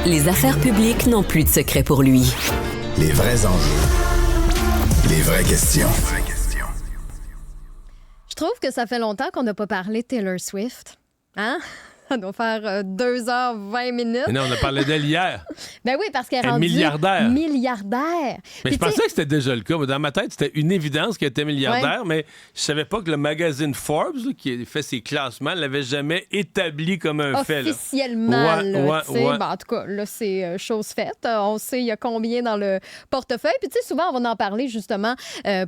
Les affaires publiques n'ont plus de secret pour lui. Les vrais enjeux. Les vraies questions. Je trouve que ça fait longtemps qu'on n'a pas parlé de Taylor Swift. Hein? Ça doit faire 2h20 minutes. Mais non, on a parlé d'elle hier. Ben oui, parce qu'elle est rendue milliardaire. Milliardaire. Mais Puis je pensais que c'était déjà le cas. Dans ma tête, c'était une évidence qu'elle était milliardaire, mais je savais pas que le magazine Forbes, là, qui fait ses classements, l'avait jamais établi comme un fait. Officiellement, Ouais. Ben, en tout cas, là, c'est chose faite. On sait il y a combien dans le portefeuille. Puis, tu sais, souvent, on va en parler justement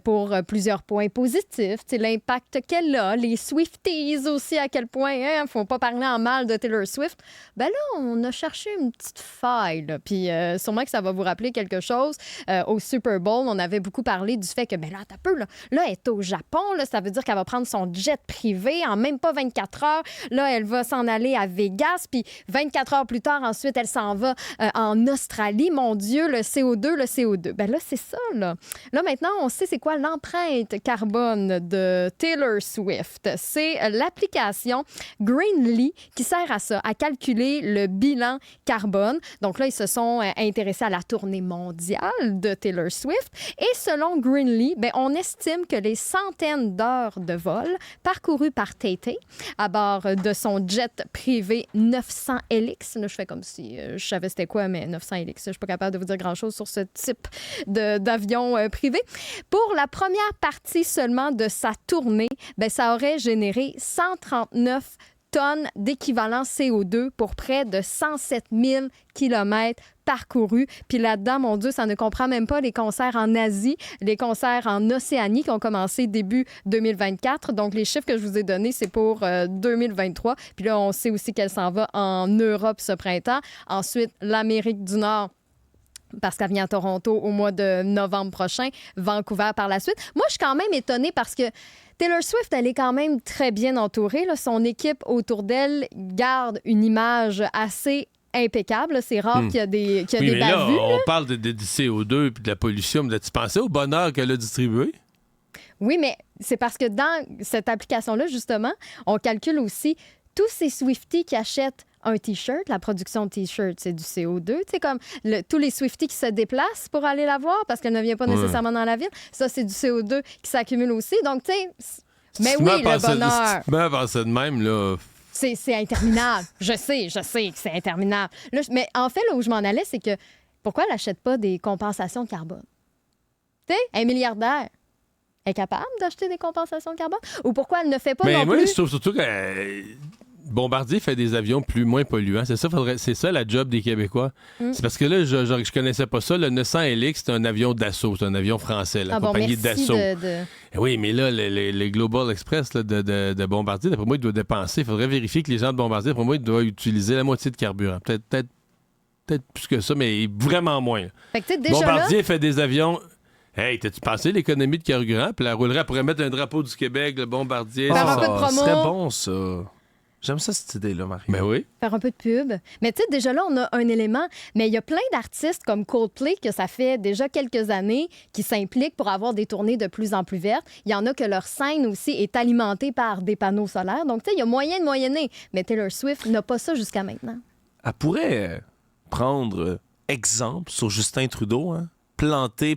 pour plusieurs points positifs. Tu sais, l'impact qu'elle a, les Swifties aussi, à quel point, hein, faut pas parler en mal de Taylor Swift. Ben là, on a cherché une petite faille. Là. Puis, sûrement que ça va vous rappeler quelque chose. Au Super Bowl, on avait beaucoup parlé du fait que, ben là, t'as peu, là, elle est au Japon. Là, ça veut dire qu'elle va prendre son jet privé en même pas 24 heures. Là, elle va s'en aller à Vegas. Puis, 24 heures plus tard, ensuite, elle s'en va en Australie. Mon Dieu, le CO2. Ben là, c'est ça, là. Là, maintenant, on sait c'est quoi l'empreinte carbone de Taylor Swift. C'est l'application Greenly qui sert à ça, à calculer le bilan carbone. Donc là, ils se sont intéressés à la tournée mondiale de Taylor Swift. Et selon Greenly, ben, on estime que les centaines d'heures de vol parcourues par Tay-Tay à bord de son jet privé 900 LX, là, je fais comme si je savais c'était quoi, mais 900 LX, je suis pas capable de vous dire grand-chose sur ce type d'avion privé. Pour la première partie seulement de sa tournée, ben, ça aurait généré 139 tonnes d'équivalent CO2 pour près de 107 000 kilomètres parcourus. Puis là-dedans, mon Dieu, ça ne comprend même pas les concerts en Asie, les concerts en Océanie qui ont commencé début 2024. Donc, les chiffres que je vous ai donnés, c'est pour 2023. Puis là, on sait aussi qu'elle s'en va en Europe ce printemps. Ensuite, l'Amérique du Nord, parce qu'elle vient à Toronto au mois de novembre prochain, Vancouver par la suite. Moi, je suis quand même étonnée parce que Taylor Swift, elle est quand même très bien entourée. Là. Son équipe autour d'elle garde une image assez impeccable. C'est rare qu'il y a des bavures. Là, on parle du CO2 et de la pollution. Mais as-tu pensé au bonheur qu'elle a distribué? Oui, mais c'est parce que dans cette application-là, justement, on calcule aussi tous ces Swifties qui achètent un T-shirt, la production de T-shirt, c'est du CO2. Tu sais, comme tous les Swifties qui se déplacent pour aller la voir parce qu'elle ne vient pas nécessairement dans la ville, ça, c'est du CO2 qui s'accumule aussi. Donc, tu sais, mais oui, le bonheur. Si tu mets à penser de même, là... C'est interminable. Je sais que c'est interminable. Là, mais en fait, là où je m'en allais, c'est que pourquoi elle n'achète pas des compensations de carbone? Tu sais, elle est milliardaire. Elle est capable d'acheter des compensations de carbone? Ou pourquoi elle ne fait pas non plus? Mais moi, je trouve surtout que Bombardier fait des avions moins polluants. C'est ça la job des Québécois. C'est parce que là, je connaissais pas ça. Le 900 LX, c'est un avion d'assaut. C'est un avion français, la compagnie d'assaut. Oui, mais là, le Global Express là, de Bombardier, d'après moi, il doit dépenser. Il faudrait vérifier que les gens de Bombardier, d'après moi, ils doivent utiliser la moitié de carburant. Peut-être plus que ça, mais vraiment moins. Fait que, déjà Bombardier fait des avions... Hey, t'as-tu pensé l'économie de carburant? Puis la roulerait pourrait mettre un drapeau du Québec, le Bombardier. Faire un peu de promo. Ce serait bon, ça. J'aime ça, cette idée-là, Marie. Ben oui. Faire un peu de pub. Mais tu sais, déjà là, on a un élément. Mais il y a plein d'artistes comme Coldplay que ça fait déjà quelques années qui s'impliquent pour avoir des tournées de plus en plus vertes. Il y en a que leur scène aussi est alimentée par des panneaux solaires. Donc, tu sais, il y a moyen de moyenner. Mais Taylor Swift n'a pas ça jusqu'à maintenant. Elle pourrait prendre exemple sur Justin Trudeau, hein?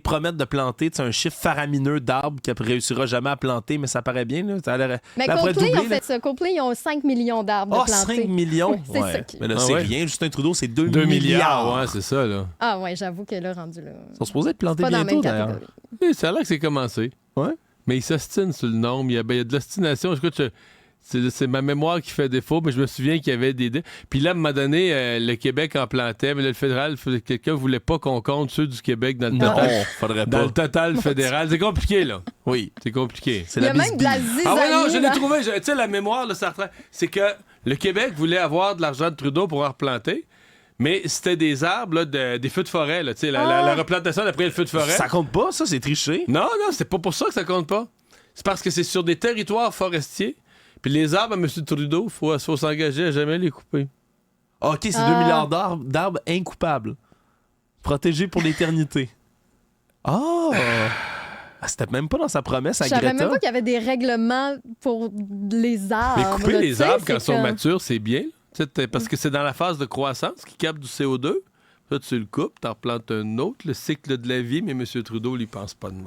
Promettre de planter un chiffre faramineux d'arbres qu'elle ne réussira jamais à planter, mais ça paraît bien. Là. Ça a l'air, mais Coldplay, en fait ça. Coldplay, ils ont 5 millions d'arbres de plantés. 5 millions? Oui, c'est ça qui... Mais là, c'est rien. Justin Trudeau, c'est 2 milliards. Ouais, c'est ça, là. Ah ouais, j'avoue qu'elle a rendu là. Ils sont supposés être plantés pas bientôt, d'ailleurs. Oui, ça a l'air que c'est commencé. Ouais. Mais ils s'ostinent sur le nombre. Il y a de l'ostination. C'est ma mémoire qui fait défaut, mais je me souviens qu'il y avait des... Puis là, à un moment donné, le Québec en plantait, mais là, le fédéral, quelqu'un voulait pas qu'on compte ceux du Québec dans le total. Non, faudrait pas. Dans le total fédéral. C'est compliqué, là. Oui. C'est compliqué. Il y a même de la zizanie. Ah oui, non, je l'ai trouvé. Tu sais, la mémoire, là, c'est que le Québec voulait avoir de l'argent de Trudeau pour en replanter. Mais c'était des arbres, là, des feux de forêt. Là, la replantation après le feu de forêt. Ça compte pas, ça? C'est triché? Non, c'est pas pour ça que ça compte pas. C'est parce que c'est sur des territoires forestiers. Puis les arbres à M. Trudeau, il faut s'engager à jamais les couper. OK, c'est 2 milliards d'arbres incoupables. Protégés pour l'éternité. Ah! C'était même pas dans sa promesse à Greta. Je savais même pas qu'il y avait des règlements pour les arbres. Mais couper les arbres quand ils sont matures, c'est bien. Parce que c'est dans la phase de croissance qui capte du CO2. Là, tu le coupes, t'en replantes un autre, le cycle de la vie, mais M. Trudeau, il pense pas de même.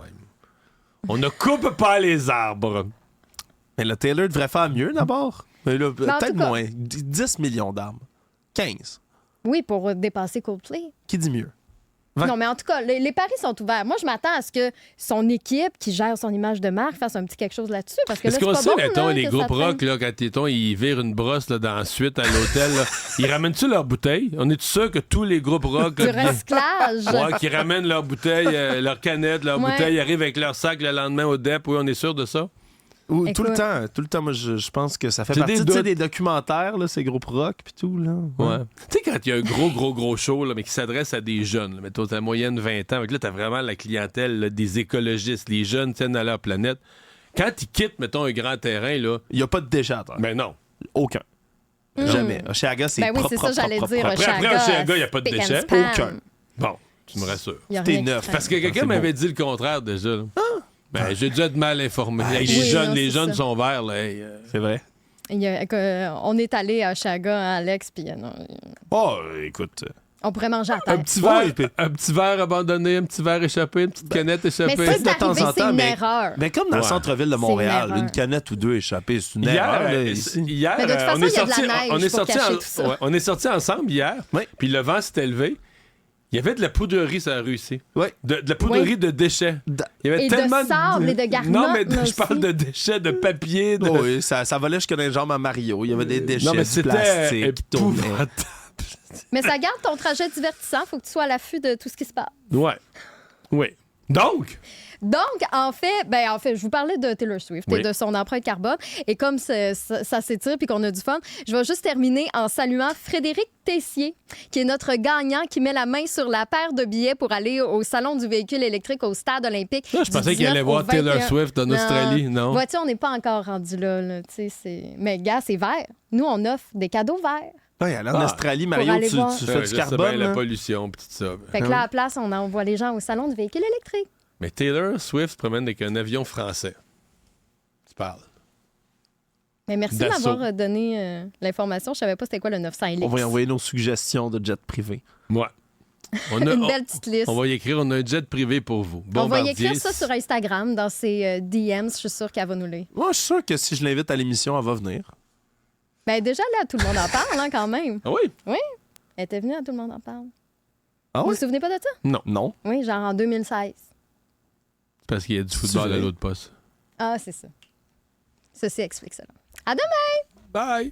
On ne coupe pas les arbres. Mais le Taylor devrait faire mieux d'abord. Mais là, en peut-être tout cas- moins. 10 millions d'arbres. 15. Oui, pour dépasser Coldplay. Qui dit mieux? 20. Non, mais en tout cas, les paris sont ouverts. Moi, je m'attends à ce que son équipe qui gère son image de marque fasse un petit quelque chose là-dessus. Parce que Est-ce là, qu'on c'est sait, pas bon, mettons, là, les que groupes ça traîne. rock, là, quand mettons, ils virent une brosse là, dans la suite à l'hôtel, là, ils ramènent-tu leurs bouteilles? On est sûr que tous les groupes rock Du recyclage. ouais, qui ramènent leurs bouteilles, leurs canettes, leurs Ouais. bouteilles, arrivent avec leur sac le lendemain au DEP. Oui, on est sûr de ça? Ou, Écoute. tout le temps, moi, je pense que ça fait C'est partie des tu sais, doutes. des documentaires, là, ces groupes rock puis tout. Là. Ouais. Tu sais, quand il y a un gros show, là, mais qui s'adresse à des jeunes, là, mettons, la moyenne 20 ans, là, t'as vraiment la clientèle là, des écologistes. Les jeunes tiennent à leur planète. Quand ils quittent, mettons, un grand terrain, là, Il n'y a pas de déchets à terre. ben non. Aucun. Jamais. Oshéaga, c'est Ben oui, propre, c'est ça, propre, j'allais propre, dire. propre. Après, Oshéaga, il y a pas de spick and déchets. span. Aucun. Bon, tu me rassures. Il y a T'es rien qui neuf. traîne. Parce que quelqu'un C'est m'avait dit le contraire déjà. Là. Ben, j'ai dû être mal informé. Hey, oui, non, les c'est jeunes ça. sont verts. Là, hey, C'est vrai. On est allé à Chaga, hein, Alex, puis non, Oh, écoute. on pourrait manger à terre. un petit verre abandonné, un petit verre échappé, une petite canette Mais échappée. ça, de c'est temps arrivé, en c'est temps, une mais- erreur. Mais comme dans le Ouais. centre-ville de C'est Montréal, une erreur. une canette ou deux échappées, c'est une Hier, erreur. Là, ici. hier, Mais de toute façon, on est il y a de la sorti, neige on est pour sorti cacher tout ça. ouais, on est sortis ensemble hier, Oui. puis le vent s'est élevé. Il y avait de la poudrerie sur la rue ici. Oui. De la poudrerie Oui. de déchets. Il y avait Et de tellement sable et de garnottes, Non, mais là je parle aussi. de déchets, de papier. De... Oh, oui, ça volait jusqu'à les jambes à Mario. Il y avait des déchets, non, mais du c'était plastique qui tournaient. épouvantable. Mais ça garde ton trajet divertissant. Faut que tu sois à l'affût de tout ce qui se passe. Ouais. Oui. Donc, En fait, je vous parlais de Taylor Swift Oui. et de son empreinte carbone. Et comme ça s'étire puis qu'on a du fun, je vais juste terminer en saluant Frédéric Tessier, qui est notre gagnant, qui met la main sur la paire de billets pour aller au Salon du véhicule électrique au Stade olympique. là, je pensais du qu'il allait 19 au voir Taylor 21. Swift en Australie, non? Vois-tu, on n'est pas encore rendu là. Tu sais, mais gars, c'est vert. Nous, on offre des cadeaux verts. Ouais, aller en Ah. Australie, Pour Mario, aller tu voir. fais Ouais, du je sais carbone. bien, la là. pollution, pis tout ça. Fait que là, à la place, on envoie les gens au Salon du véhicule électrique. Mais Taylor Swift se promène avec un avion français. Tu parles. Mais merci de Dassault. m'avoir donné l'information. Je savais pas c'était quoi le 900 LX. On va y envoyer nos suggestions de jet privé. Ouais. On a- Une belle petite liste. On va y écrire, on a un jet privé pour vous. On va y Bombardier, écrire ça sur Instagram, dans ses DMs. Je suis sûre qu'elle va nous lire. Moi, je suis sûr que si je l'invite à l'émission, elle va venir. Ben déjà, là, tout le monde en parle, hein, quand même. Ah oui? Elle était venue à Tout le monde en parle. Ah Vous oui? vous souvenez pas de ça? Non. Oui, genre en 2016. C'est parce qu'il y a du football vrai? à l'autre poste. Ah, c'est ça. Ceci explique cela. À demain! Bye!